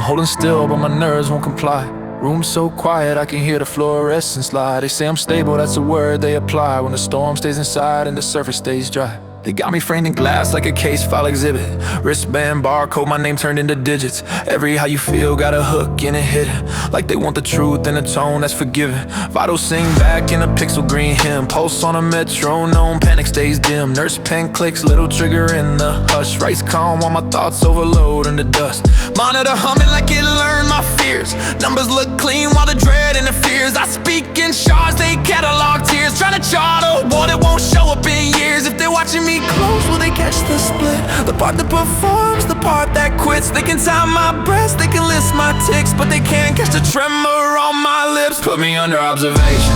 holding still, but my nerves won't comply. Room so quiet, I can hear the fluorescence slide. They say I'm stable, that's a word they apply when the storm stays inside and the surface stays dry. They got me framed in glass like a case file exhibit. Wristband, barcode, my name turned into digits. Every how you feel got a hook in it hidden. Like they want the truth in a tone that's forgiving. Vitals sing back in a pixel green hymn. Pulse on a metronome, panic stays dim. Nurse pen clicks, little trigger in the hush. Writes calm while my thoughts overload into dust. Monitor humming like it learned my fears. Numbers look clean while the dread interferes. I speak in shards, they catalog tears. Trying to chart a war that won't show up in years. If they're watching me close, will they catch the split? The part that performs, the part that quits. They can time my breaths, they can list my ticks, but they can't catch the tremor on my lips. Put me under observation,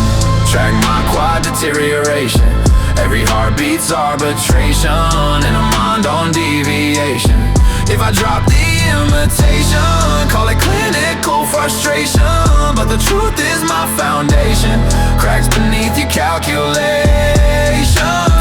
track my quad deterioration. Every heartbeat's arbitration, and a mind on deviation. If I drop the imitation, call it clinical frustration, but the truth is my foundation. Cracks beneath your calculation.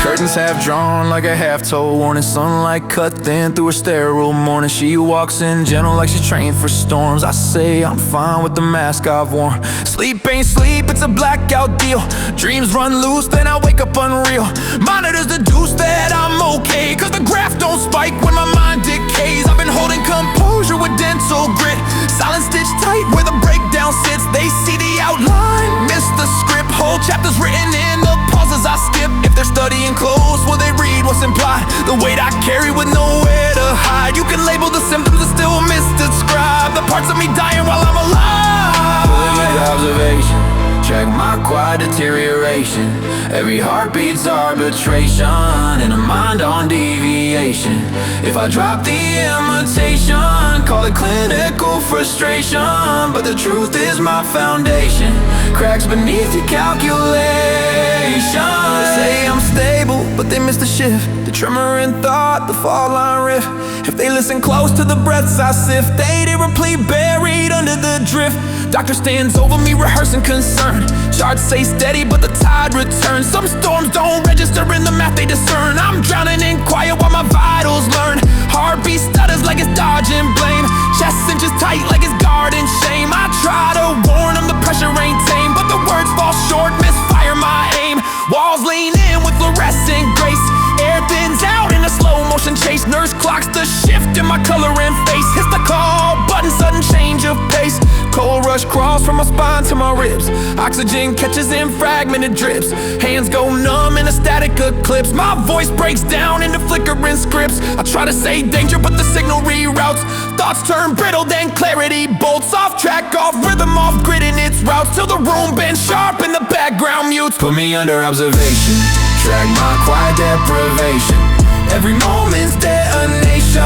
Curtains half drawn like a half-told warning. Sunlight cut thin through her sterile morning. She walks in gentle like she's trained for storms. I say I'm fine with the mask I've worn. Sleep ain't sleep, it's a blackout deal. Dreams run loose, then I wake up unreal. Monitors deduce that I'm okay, cause the graph don't spike when my mind decays. I've been holding composure with dental grit. Silence stitched tight where the breakdown sits. They see the outline, miss the script. Whole chapters written in the pauses I skip. If they're studying close, will they read what's implied? The weight I carry with nowhere to hide. You can label the symptoms and still misdescribe the parts of me dying while I'm alive. Good observation, check my quiet deterioration. Every heartbeat's arbitration, and a mind on deviation. If I drop the imitation, call it clinical frustration, but the truth is my foundation. Cracks beneath your calculation. Say I'm stable, but they miss the shift. The tremor in thought, the fall line riff. If they listen close to the breaths I sift, they replete buried under the drift. Doctor stands over me rehearsing concern. Charts say steady, but the tide returns. Some storms don't register in the math they discern. I'm drowning in quiet while my vitals learn. Heartbeat stutters like it's dodging blame. Chest cinches tight like it's guarding shame. I try to warn them the pressure ain't tame, but the words fall short, misfire my aim. Walls lean in with fluorescent grace. Air thins out in a slow motion chase. Nurse clocks the shift in my color and face. Hits the call button, sudden change of pace. Cold rush crawls from my spine to my ribs. Oxygen catches in fragmented drips. Hands go numb in a static eclipse. My voice breaks down into flickering scripts. I try to say danger, but the signal reroutes. Thoughts turn brittle, then clarity bolts. Off track, off rhythm, off grid in its routes, till the room bends sharp and the background mutes. Put me under observation, track my quiet deprivation. Every moment's detonation,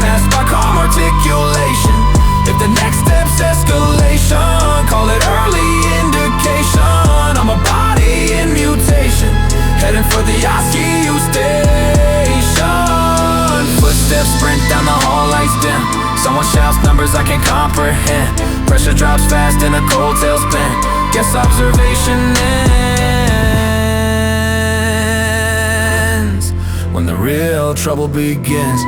masked by calm articulation. If the next step's escalation, call it early indication. I'm a body in mutation, heading for the Askew station. Footsteps sprint down the hall, lights dim. Someone shouts numbers I can't comprehend. Pressure drops fast in a cold tailspin. Guess observation ends when the real trouble begins.